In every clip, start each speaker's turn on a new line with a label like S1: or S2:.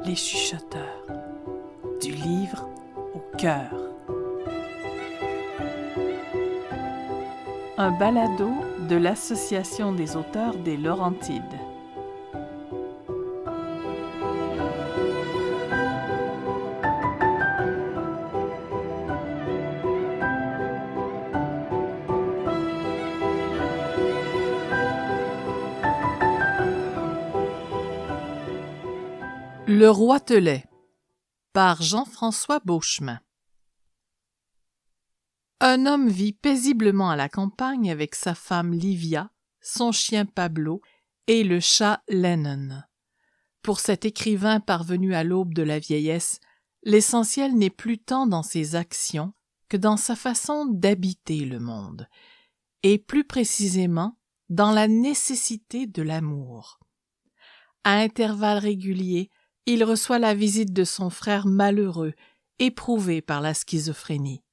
S1: les chuchoteurs, du livre au cœur. Un balado de l'Association des auteurs des Laurentides. Le Roitelet par Jean-François Beauchemin. Un homme vit paisiblement à la campagne avec sa femme Livia, son chien Pablo et le chat Lennon. Pour cet écrivain parvenu à l'aube de la vieillesse, l'essentiel n'est plus tant dans ses actions que dans sa façon d'habiter le monde, et plus précisément dans la nécessité de l'amour. À intervalles réguliers, il reçoit la visite de son frère malheureux, éprouvé par la schizophrénie.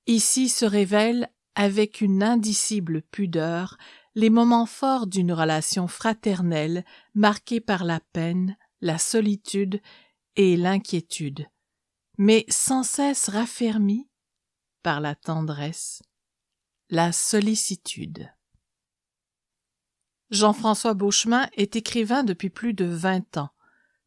S1: Ici se révèlent, avec une indicible pudeur, les moments forts d'une relation fraternelle marquée par la peine, la solitude et l'inquiétude, mais sans cesse raffermie par la tendresse, la sollicitude. Jean-François Beauchemin est écrivain depuis plus de 20 ans.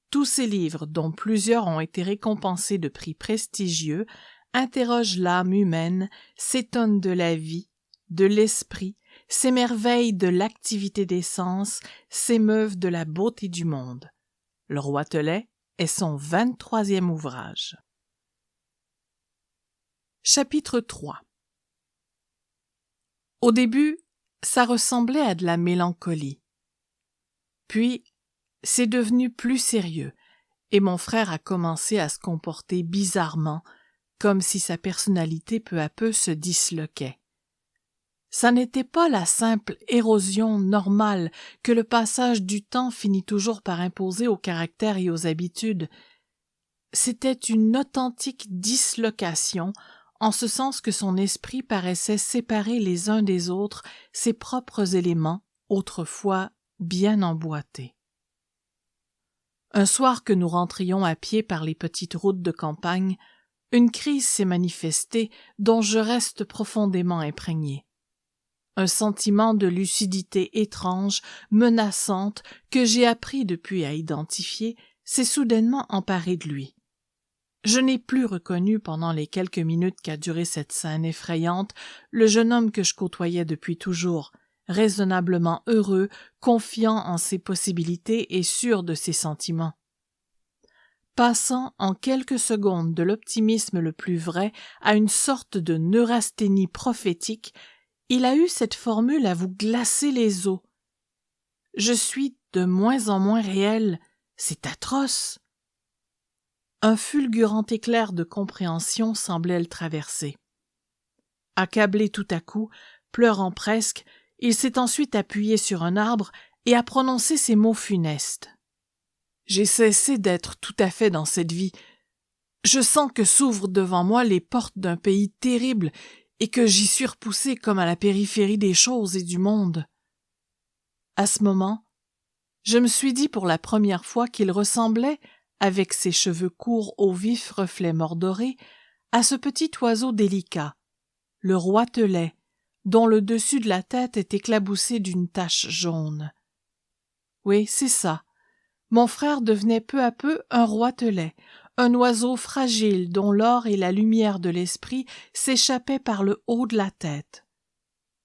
S1: Tous ses livres, dont plusieurs ont été récompensés de prix prestigieux, interrogent l'âme humaine, s'étonnent de la vie, de l'esprit, s'émerveillent de l'activité des sens, s'émeuvent de la beauté du monde. Le Roitelet est son 23e ouvrage. Chapitre 3. Au début, ça ressemblait à de la mélancolie. Puis, c'est devenu plus sérieux, et mon frère a commencé à se comporter bizarrement, comme si sa personnalité peu à peu se disloquait. Ça n'était pas la simple érosion normale que le passage du temps finit toujours par imposer au caractère et aux habitudes. C'était une authentique dislocation, en ce sens que son esprit paraissait séparer les uns des autres ses propres éléments, autrefois bien emboîtés. Un soir que nous rentrions à pied par les petites routes de campagne, une crise s'est manifestée dont je reste profondément imprégné. Un sentiment de lucidité étrange, menaçante, que j'ai appris depuis à identifier, s'est soudainement emparé de lui. Je n'ai plus reconnu pendant les quelques minutes qu'a duré cette scène effrayante le jeune homme que je côtoyais depuis toujours, raisonnablement heureux, confiant en ses possibilités et sûr de ses sentiments. Passant en quelques secondes de l'optimisme le plus vrai à une sorte de neurasthénie prophétique, il a eu cette formule à vous glacer les os. « Je suis de moins en moins réel, c'est atroce !» Un fulgurant éclair de compréhension semblait le traverser. Accablé tout à coup, pleurant presque, il s'est ensuite appuyé sur un arbre et a prononcé ces mots funestes. « J'ai cessé d'être tout à fait dans cette vie. Je sens que s'ouvrent devant moi les portes d'un pays terrible et que j'y suis repoussé comme à la périphérie des choses et du monde. » À ce moment, je me suis dit pour la première fois qu'il ressemblait, avec ses cheveux courts aux vifs reflets mordorés, à ce petit oiseau délicat, le roitelet, dont le dessus de la tête est éclaboussé d'une tache jaune. Oui, c'est ça. Mon frère devenait peu à peu un roitelet, un oiseau fragile dont l'or et la lumière de l'esprit s'échappaient par le haut de la tête.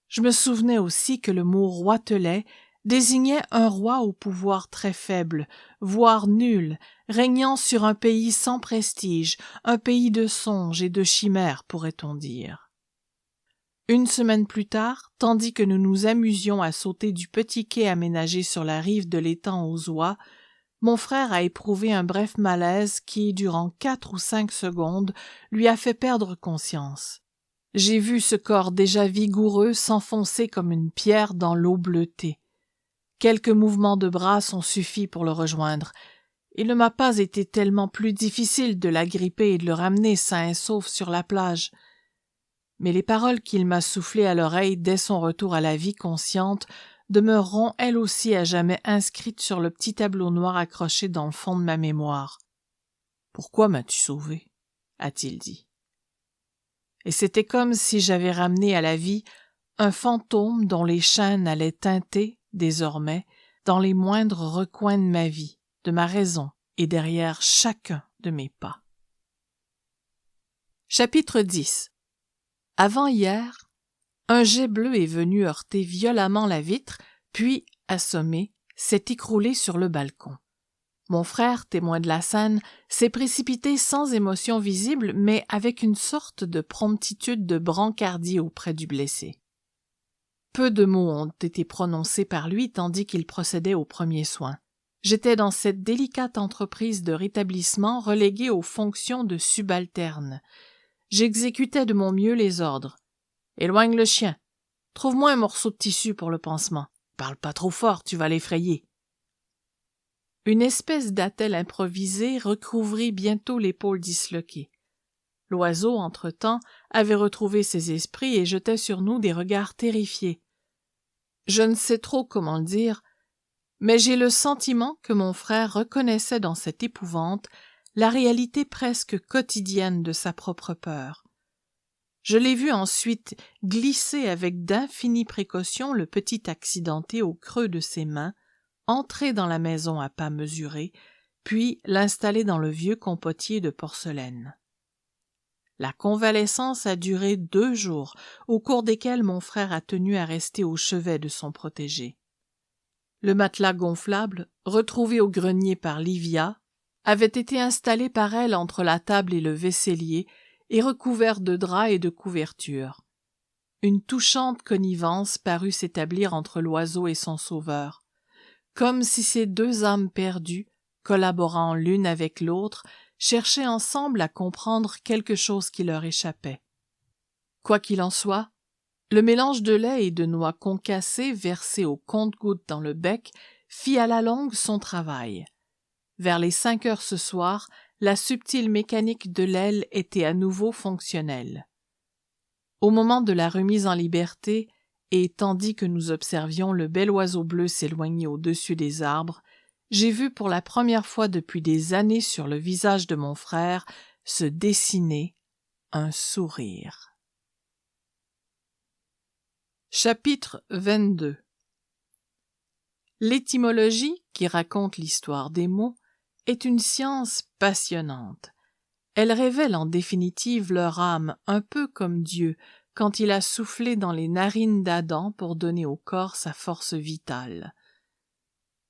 S1: Je me souvenais aussi que le mot roitelet désignait un roi au pouvoir très faible, voire nul, régnant sur un pays sans prestige, un pays de songes et de chimères, pourrait-on dire. Une semaine plus tard, tandis que nous nous amusions à sauter du petit quai aménagé sur la rive de l'étang aux oies, mon frère a éprouvé un bref malaise qui, durant 4 ou 5 secondes, lui a fait perdre conscience. J'ai vu ce corps déjà vigoureux s'enfoncer comme une pierre dans l'eau bleutée. Quelques mouvements de bras ont suffi pour le rejoindre. Il ne m'a pas été tellement plus difficile de l'agripper et de le ramener sain et sauf sur la plage. Mais les paroles qu'il m'a soufflées à l'oreille dès son retour à la vie consciente demeureront elles aussi à jamais inscrites sur le petit tableau noir accroché dans le fond de ma mémoire. « Pourquoi m'as-tu sauvé ?» a-t-il dit. Et c'était comme si j'avais ramené à la vie un fantôme dont les chaînes allaient teinter, désormais, dans les moindres recoins de ma vie, de ma raison et derrière chacun de mes pas. Chapitre 10. Avant-hier, un jet bleu est venu heurter violemment la vitre, puis, assommé, s'est écroulé sur le balcon. Mon frère, témoin de la scène, s'est précipité sans émotion visible, mais avec une sorte de promptitude de brancardier auprès du blessé. Peu de mots ont été prononcés par lui tandis qu'il procédait aux premiers soins. J'étais dans cette délicate entreprise de rétablissement reléguée aux fonctions de subalterne. J'exécutais de mon mieux les ordres. « Éloigne le chien. Trouve-moi un morceau de tissu pour le pansement. Parle pas trop fort, tu vas l'effrayer. » Une espèce d'attelle improvisée recouvrit bientôt l'épaule disloquée. L'oiseau, entre-temps, avait retrouvé ses esprits et jetait sur nous des regards terrifiés. Je ne sais trop comment le dire, mais j'ai le sentiment que mon frère reconnaissait dans cette épouvante la réalité presque quotidienne de sa propre peur. Je l'ai vu ensuite glisser avec d'infinies précautions le petit accidenté au creux de ses mains, entrer dans la maison à pas mesurés, puis l'installer dans le vieux compotier de porcelaine. La convalescence a duré 2 jours, au cours desquels mon frère a tenu à rester au chevet de son protégé. Le matelas gonflable, retrouvé au grenier par Livia, avait été installé par elle entre la table et le vaisselier et recouvert de draps et de couvertures. Une touchante connivence parut s'établir entre l'oiseau et son sauveur, comme si ces 2 âmes perdues, collaborant l'une avec l'autre, cherchaient ensemble à comprendre quelque chose qui leur échappait. Quoi qu'il en soit, le mélange de lait et de noix concassées versé au compte-gouttes dans le bec fit à la longue son travail. Vers les 5 heures ce soir, la subtile mécanique de l'aile était à nouveau fonctionnelle. Au moment de la remise en liberté, et tandis que nous observions le bel oiseau bleu s'éloigner au-dessus des arbres, j'ai vu pour la première fois depuis des années sur le visage de mon frère se dessiner un sourire. Chapitre 22. L'étymologie, qui raconte l'histoire des mots, est une science passionnante. Elle révèle en définitive leur âme un peu comme Dieu quand il a soufflé dans les narines d'Adam pour donner au corps sa force vitale.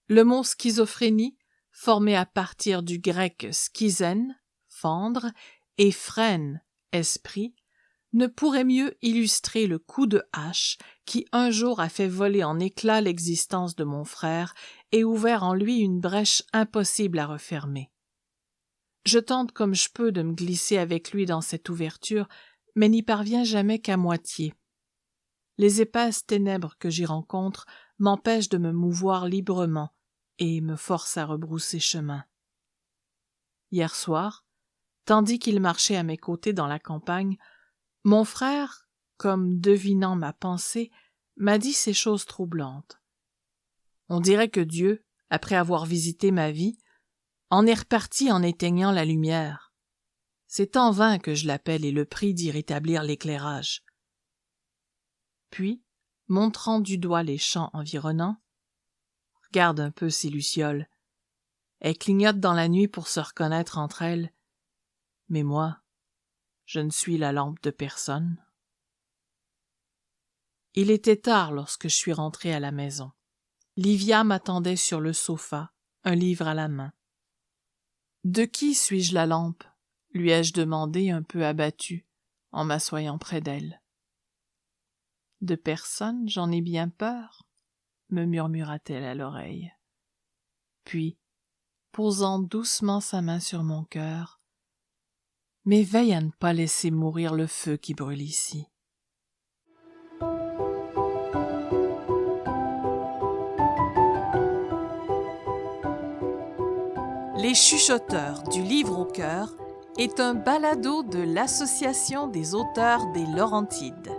S1: Le mot schizophrénie, formé à partir du grec schizène, fendre, et phrène, esprit, ne pourrait mieux illustrer le coup de hache qui un jour a fait voler en éclats l'existence de mon frère et ouvert en lui une brèche impossible à refermer. Je tente comme je peux de me glisser avec lui dans cette ouverture, mais n'y parviens jamais qu'à moitié. Les épaisses ténèbres que j'y rencontre m'empêchent de me mouvoir librement et me forcent à rebrousser chemin. Hier soir, tandis qu'il marchait à mes côtés dans la campagne, mon frère, comme devinant ma pensée, m'a dit ces choses troublantes. On dirait que Dieu, après avoir visité ma vie, en est reparti en éteignant la lumière. C'est en vain que je l'appelle et le prie d'y rétablir l'éclairage. Puis, montrant du doigt les champs environnants, « Regarde un peu ces lucioles. Elles clignotent dans la nuit pour se reconnaître entre elles. Mais moi, je ne suis la lampe de personne. » Il était tard lorsque je suis rentré à la maison. Livia m'attendait sur le sofa, un livre à la main. « De qui suis-je la lampe ?» lui ai-je demandé un peu abattu, en m'assoyant près d'elle. « De personne, j'en ai bien peur, » me murmura-t-elle à l'oreille. Puis, posant doucement sa main sur mon cœur, « Mais veille à ne pas laisser mourir le feu qui brûle ici. » Les chuchoteurs du livre au cœur est un balado de l'Association des auteurs des Laurentides.